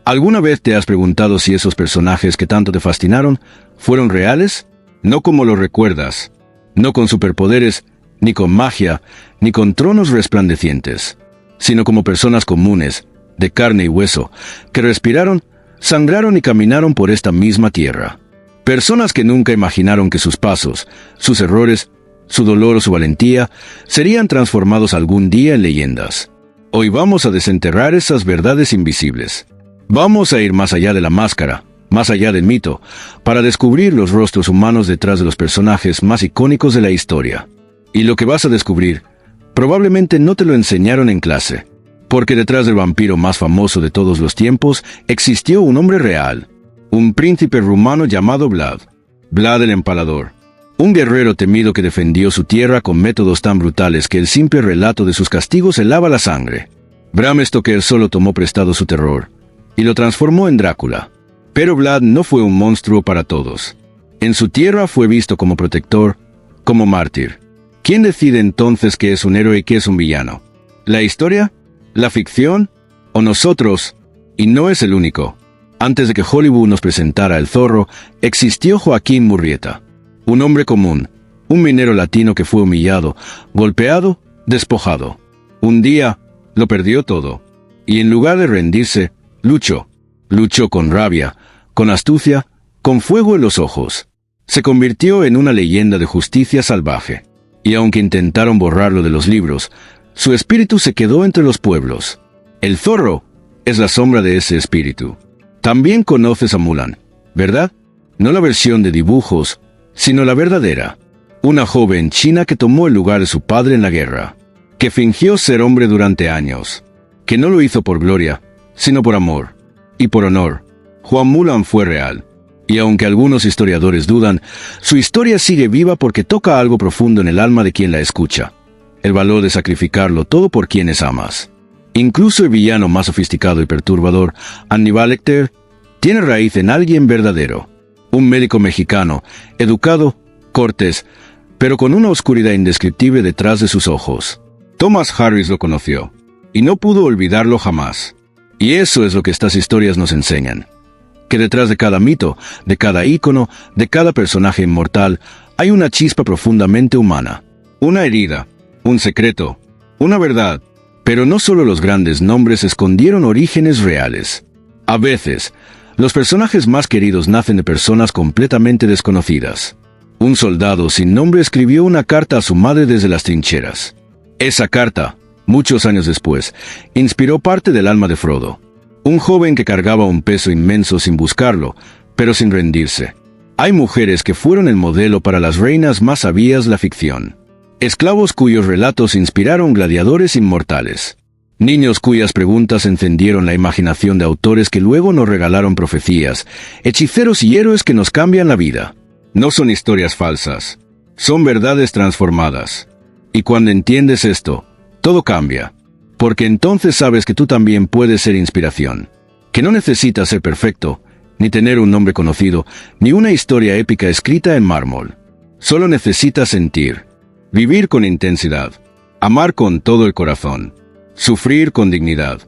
¿Alguna vez te has preguntado si esos personajes que tanto te fascinaron fueron reales? No como lo recuerdas, no con superpoderes, ni con magia, ni con tronos resplandecientes, sino como personas comunes, de carne y hueso, que respiraron, sangraron y caminaron por esta misma tierra. Personas que nunca imaginaron que sus pasos, sus errores, su dolor o su valentía serían transformados algún día en leyendas. Hoy vamos a desenterrar esas verdades invisibles. Vamos a ir más allá de la máscara, más allá del mito, para descubrir los rostros humanos detrás de los personajes más icónicos de la historia. Y lo que vas a descubrir, probablemente no te lo enseñaron en clase, porque detrás del vampiro más famoso de todos los tiempos existió un hombre real, un príncipe rumano llamado Vlad, Vlad el Empalador, un guerrero temido que defendió su tierra con métodos tan brutales que el simple relato de sus castigos helaba la sangre. Bram Stoker solo tomó prestado su terror y lo transformó en Drácula. Pero Vlad no fue un monstruo para todos. En su tierra fue visto como protector, como mártir. ¿Quién decide entonces qué es un héroe y qué es un villano? ¿La historia? ¿La ficción? ¿O nosotros? Y no es el único. Antes de que Hollywood nos presentara el Zorro, existió Joaquín Murrieta. Un hombre común, un minero latino que fue humillado, golpeado, despojado. Un día, lo perdió todo. Y en lugar de rendirse, luchó. Luchó con rabia, con astucia, con fuego en los ojos. Se convirtió en una leyenda de justicia salvaje. Y aunque intentaron borrarlo de los libros, su espíritu se quedó entre los pueblos. El Zorro es la sombra de ese espíritu. También conoces a Mulan, ¿verdad? No la versión de dibujos, sino la verdadera. Una joven china que tomó el lugar de su padre en la guerra, que fingió ser hombre durante años, que no lo hizo por gloria, sino por amor y por honor. Juan Mulan fue real, y aunque algunos historiadores dudan, su historia sigue viva porque toca algo profundo en el alma de quien la escucha, el valor de sacrificarlo todo por quienes amas. Incluso el villano más sofisticado y perturbador, Aníbal Lecter, tiene raíz en alguien verdadero. Un médico mexicano, educado, cortés, pero con una oscuridad indescriptible detrás de sus ojos. Thomas Harris lo conoció, y no pudo olvidarlo jamás. Y eso es lo que estas historias nos enseñan. Que detrás de cada mito, de cada ícono, de cada personaje inmortal, hay una chispa profundamente humana. Una herida, un secreto, una verdad. Pero no solo los grandes nombres escondieron orígenes reales. A veces, los personajes más queridos nacen de personas completamente desconocidas. Un soldado sin nombre escribió una carta a su madre desde las trincheras. Esa carta, muchos años después, inspiró parte del alma de Frodo. Un joven que cargaba un peso inmenso sin buscarlo, pero sin rendirse. Hay mujeres que fueron el modelo para las reinas más sabias de la ficción. Esclavos cuyos relatos inspiraron gladiadores inmortales. Niños cuyas preguntas encendieron la imaginación de autores que luego nos regalaron profecías, hechiceros y héroes que nos cambian la vida. No son historias falsas, son verdades transformadas. Y cuando entiendes esto, todo cambia. Porque entonces sabes que tú también puedes ser inspiración. Que no necesitas ser perfecto, ni tener un nombre conocido, ni una historia épica escrita en mármol. Solo necesitas sentir. Vivir con intensidad, amar con todo el corazón, sufrir con dignidad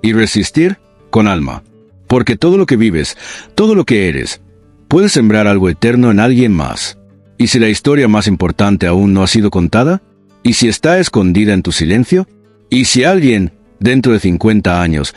y resistir con alma. Porque todo lo que vives, todo lo que eres, puede sembrar algo eterno en alguien más. ¿Y si la historia más importante aún no ha sido contada? ¿Y si está escondida en tu silencio? ¿Y si alguien, dentro de 50 años,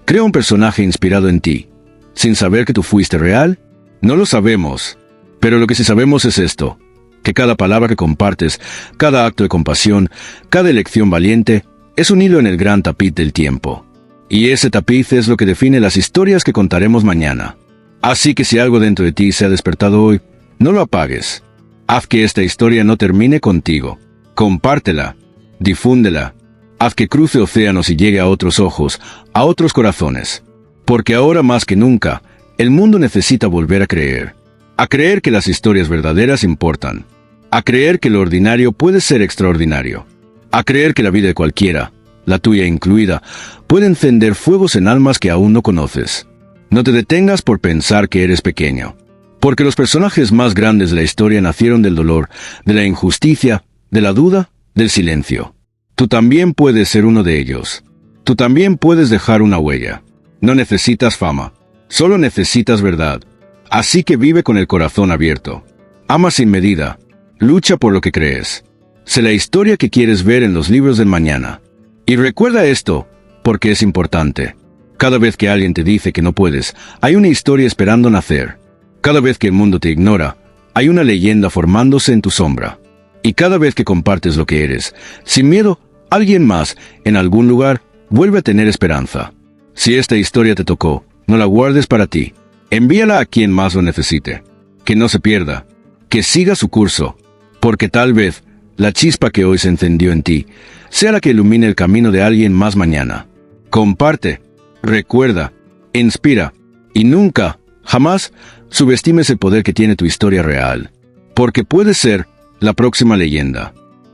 crea un personaje inspirado en ti, sin saber que tú fuiste real? No lo sabemos, pero lo que sí sabemos es esto. Que cada palabra que compartes, cada acto de compasión, cada elección valiente, es un hilo en el gran tapiz del tiempo. Y ese tapiz es lo que define las historias que contaremos mañana. Así que si algo dentro de ti se ha despertado hoy, no lo apagues. Haz que esta historia no termine contigo. Compártela, difúndela. Haz que cruce océanos y llegue a otros ojos, a otros corazones. Porque ahora más que nunca, el mundo necesita volver a creer. A creer que las historias verdaderas importan. A creer que lo ordinario puede ser extraordinario. A creer que la vida de cualquiera, la tuya incluida, puede encender fuegos en almas que aún no conoces. No te detengas por pensar que eres pequeño. Porque los personajes más grandes de la historia nacieron del dolor, de la injusticia, de la duda, del silencio. Tú también puedes ser uno de ellos. Tú también puedes dejar una huella. No necesitas fama. Solo necesitas verdad. Así que vive con el corazón abierto. Ama sin medida. Lucha por lo que crees. Sé la historia que quieres ver en los libros del mañana. Y recuerda esto, porque es importante. Cada vez que alguien te dice que no puedes, hay una historia esperando nacer. Cada vez que el mundo te ignora, hay una leyenda formándose en tu sombra. Y cada vez que compartes lo que eres, sin miedo, alguien más, en algún lugar, vuelve a tener esperanza. Si esta historia te tocó, no la guardes para ti. Envíala a quien más lo necesite. Que no se pierda. Que siga su curso. Porque tal vez, la chispa que hoy se encendió en ti, sea la que ilumine el camino de alguien más mañana. Comparte, recuerda, inspira, y nunca, jamás, subestimes el poder que tiene tu historia real. Porque puede ser la próxima leyenda.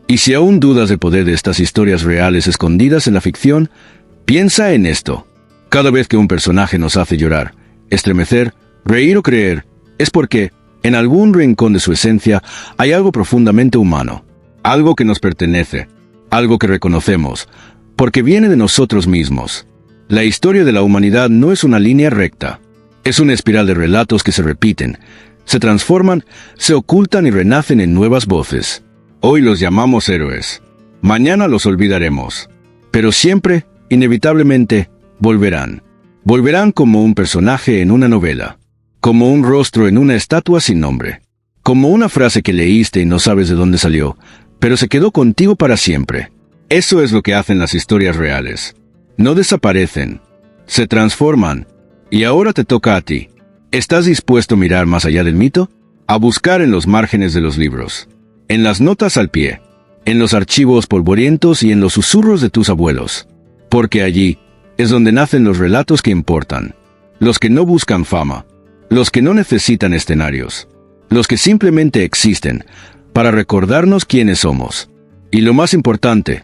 Y si aún dudas del poder de estas historias reales escondidas en la ficción, piensa en esto. Cada vez que un personaje nos hace llorar, estremecer, reír o creer, es porque, en algún rincón de su esencia, hay algo profundamente humano. Algo que nos pertenece, algo que reconocemos, porque viene de nosotros mismos. La historia de la humanidad no es una línea recta. Es una espiral de relatos que se repiten, se transforman, se ocultan y renacen en nuevas voces. Hoy los llamamos héroes. Mañana los olvidaremos. Pero siempre, inevitablemente, volverán. Volverán como un personaje en una novela, como un rostro en una estatua sin nombre, como una frase que leíste y no sabes de dónde salió, pero se quedó contigo para siempre. Eso es lo que hacen las historias reales. No desaparecen, se transforman, y ahora te toca a ti. ¿Estás dispuesto a mirar más allá del mito? A buscar en los márgenes de los libros, en las notas al pie, en los archivos polvorientos y en los susurros de tus abuelos. Porque allí es donde nacen los relatos que importan. Los que no buscan fama, los que no necesitan escenarios, los que simplemente existen para recordarnos quiénes somos. Y lo más importante,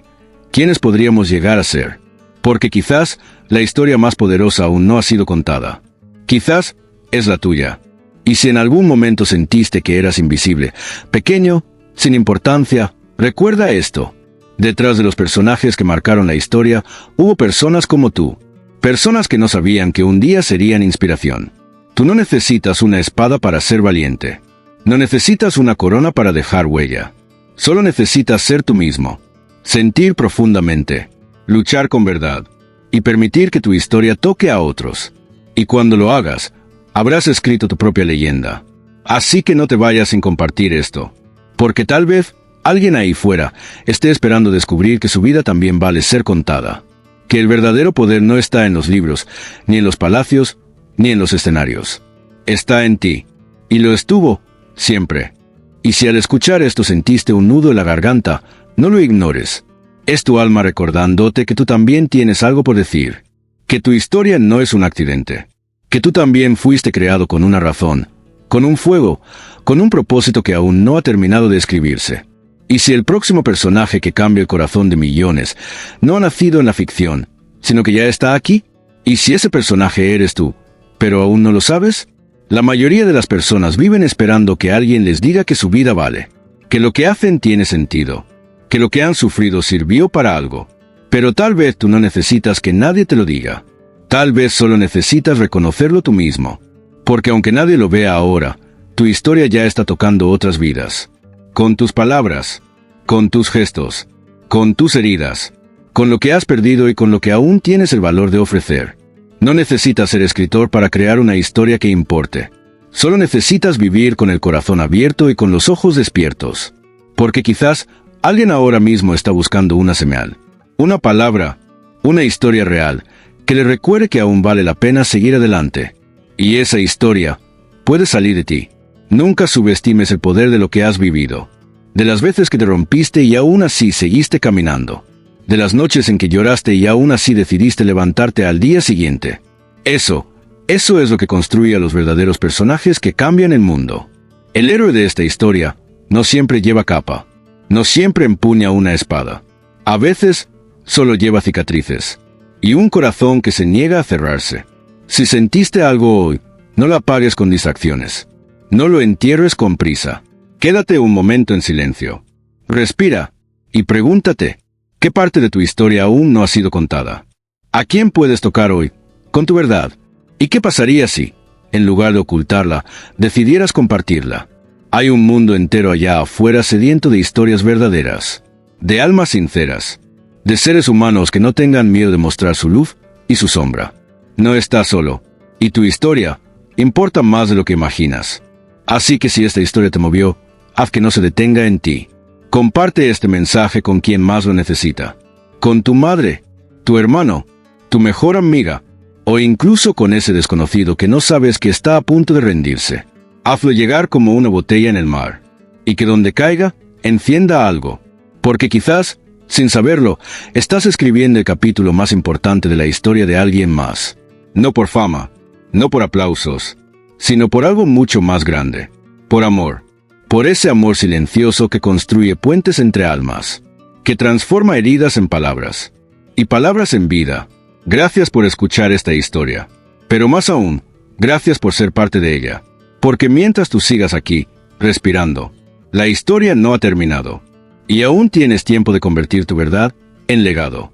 quiénes podríamos llegar a ser. Porque quizás la historia más poderosa aún no ha sido contada. Quizás es la tuya. Y si en algún momento sentiste que eras invisible, pequeño, sin importancia, recuerda esto. Detrás de los personajes que marcaron la historia, hubo personas como tú. Personas que no sabían que un día serían inspiración. Tú no necesitas una espada para ser valiente. No necesitas una corona para dejar huella. Solo necesitas ser tú mismo. Sentir profundamente. Luchar con verdad. Y permitir que tu historia toque a otros. Y cuando lo hagas, habrás escrito tu propia leyenda. Así que no te vayas sin compartir esto. Porque tal vez alguien ahí fuera esté esperando descubrir que su vida también vale ser contada. Que el verdadero poder no está en los libros, ni en los palacios, ni en los escenarios. Está en ti. Y lo estuvo, siempre. Y si al escuchar esto sentiste un nudo en la garganta, no lo ignores. Es tu alma recordándote que tú también tienes algo por decir. Que tu historia no es un accidente. Que tú también fuiste creado con una razón, con un fuego, con un propósito que aún no ha terminado de escribirse. Y si el próximo personaje que cambia el corazón de millones no ha nacido en la ficción, sino que ya está aquí, y si ese personaje eres tú, pero aún no lo sabes, la mayoría de las personas viven esperando que alguien les diga que su vida vale, que lo que hacen tiene sentido, que lo que han sufrido sirvió para algo. Pero tal vez tú no necesitas que nadie te lo diga. Tal vez solo necesitas reconocerlo tú mismo. Porque aunque nadie lo vea ahora, tu historia ya está tocando otras vidas. Con tus palabras, con tus gestos, con tus heridas, con lo que has perdido y con lo que aún tienes el valor de ofrecer. No necesitas ser escritor para crear una historia que importe. Solo necesitas vivir con el corazón abierto y con los ojos despiertos. Porque quizás alguien ahora mismo está buscando una señal, una palabra, una historia real, que le recuerde que aún vale la pena seguir adelante. Y esa historia puede salir de ti. Nunca subestimes el poder de lo que has vivido. De las veces que te rompiste y aún así seguiste caminando. De las noches en que lloraste y aún así decidiste levantarte al día siguiente. Eso es lo que construye a los verdaderos personajes que cambian el mundo. El héroe de esta historia no siempre lleva capa. No siempre empuña una espada. A veces solo lleva cicatrices. Y un corazón que se niega a cerrarse. Si sentiste algo hoy, no lo apagues con distracciones. No lo entierres con prisa. Quédate un momento en silencio. Respira y pregúntate, ¿qué parte de tu historia aún no ha sido contada? ¿A quién puedes tocar hoy con tu verdad. ¿Y qué pasaría si, en lugar de ocultarla, decidieras compartirla? Hay un mundo entero allá afuera sediento de historias verdaderas, de almas sinceras, de seres humanos que no tengan miedo de mostrar su luz y su sombra. No estás solo, y tu historia importa más de lo que imaginas. Así que si esta historia te movió, haz que no se detenga en ti. Comparte este mensaje con quien más lo necesita. Con tu madre, tu hermano, tu mejor amiga, o incluso con ese desconocido que no sabes que está a punto de rendirse. Hazlo llegar como una botella en el mar, y que donde caiga, encienda algo. Porque quizás, sin saberlo, estás escribiendo el capítulo más importante de la historia de alguien más. No por fama, no por aplausos, sino por algo mucho más grande. Por amor. Por ese amor silencioso que construye puentes entre almas, que transforma heridas en palabras, y palabras en vida. Gracias por escuchar esta historia. Pero más aún, gracias por ser parte de ella. Porque mientras tú sigas aquí, respirando, la historia no ha terminado. Y aún tienes tiempo de convertir tu verdad en legado.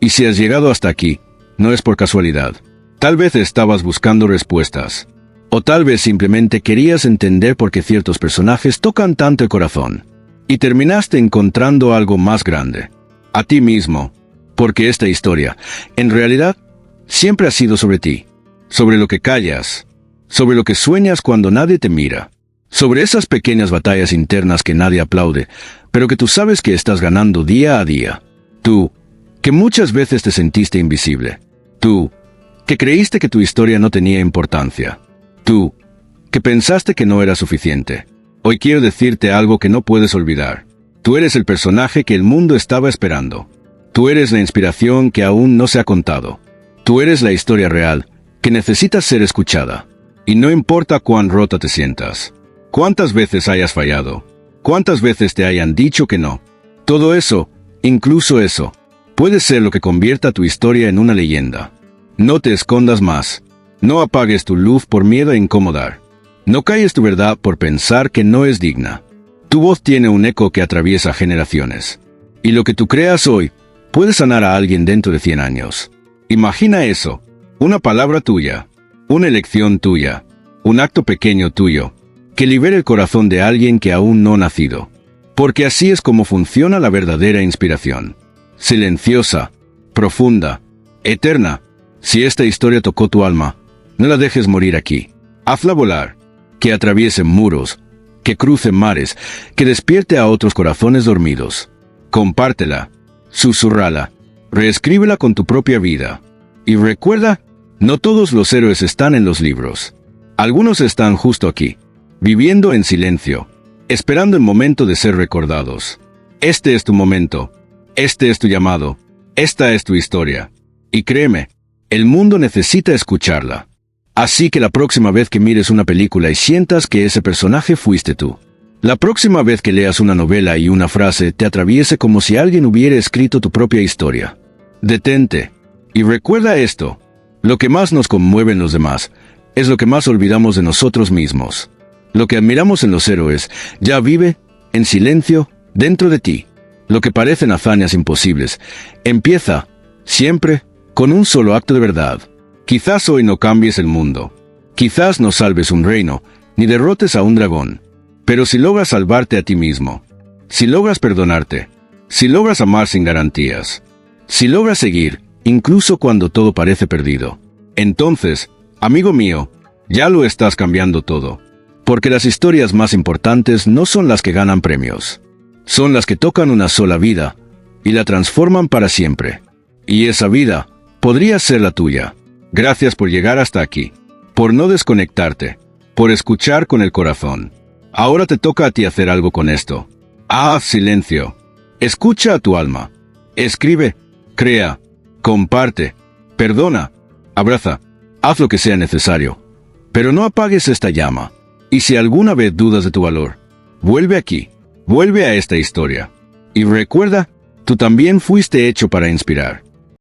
Y si has llegado hasta aquí, no es por casualidad. Tal vez estabas buscando respuestas. O tal vez simplemente querías entender por qué ciertos personajes tocan tanto el corazón. Y terminaste encontrando algo más grande. A ti mismo. Porque esta historia, en realidad, siempre ha sido sobre ti. Sobre lo que callas. Sobre lo que sueñas cuando nadie te mira. Sobre esas pequeñas batallas internas que nadie aplaude, pero que tú sabes que estás ganando día a día. Tú, que muchas veces te sentiste invisible. Tú, que creíste que tu historia no tenía importancia. Tú, que pensaste que no era suficiente. Hoy quiero decirte algo que no puedes olvidar. Tú eres el personaje que el mundo estaba esperando. Tú eres la inspiración que aún no se ha contado. Tú eres la historia real, que necesita ser escuchada. Y no importa cuán rota te sientas, cuántas veces hayas fallado, cuántas veces te hayan dicho que no. Todo eso, incluso eso, puede ser lo que convierta tu historia en una leyenda. No te escondas más. No apagues tu luz por miedo a incomodar. No calles tu verdad por pensar que no es digna. Tu voz tiene un eco que atraviesa generaciones. Y lo que tú creas hoy puede sanar a alguien dentro de 100 años. Imagina eso. Una palabra tuya. Una elección tuya. Un acto pequeño tuyo. Que libere el corazón de alguien que aún no ha nacido. Porque así es como funciona la verdadera inspiración. Silenciosa. Profunda. Eterna. Si esta historia tocó tu alma, no la dejes morir aquí. Hazla volar, que atraviese muros, que cruce mares, que despierte a otros corazones dormidos. Compártela, susurrala, reescríbela con tu propia vida. Y recuerda, no todos los héroes están en los libros. Algunos están justo aquí, viviendo en silencio, esperando el momento de ser recordados. Este es tu momento, este es tu llamado, esta es tu historia. Y créeme, el mundo necesita escucharla. Así que la próxima vez que mires una película y sientas que ese personaje fuiste tú. La próxima vez que leas una novela y una frase te atraviese como si alguien hubiera escrito tu propia historia. Detente. Y recuerda esto. Lo que más nos conmueve en los demás es lo que más olvidamos de nosotros mismos. Lo que admiramos en los héroes ya vive, en silencio, dentro de ti. Lo que parecen hazañas imposibles empieza, siempre, con un solo acto de verdad. Quizás hoy no cambies el mundo. Quizás no salves un reino, ni derrotes a un dragón. Pero si logras salvarte a ti mismo, si logras perdonarte, si logras amar sin garantías, si logras seguir, incluso cuando todo parece perdido, entonces, amigo mío, ya lo estás cambiando todo. Porque las historias más importantes no son las que ganan premios. Son las que tocan una sola vida y la transforman para siempre. Y esa vida podría ser la tuya. Gracias por llegar hasta aquí, por no desconectarte, por escuchar con el corazón. Ahora te toca a ti hacer algo con esto. Haz silencio. Escucha a tu alma. Escribe, crea, comparte, perdona, abraza, haz lo que sea necesario. Pero no apagues esta llama. Y si alguna vez dudas de tu valor, vuelve aquí, vuelve a esta historia. Y recuerda, tú también fuiste hecho para inspirar.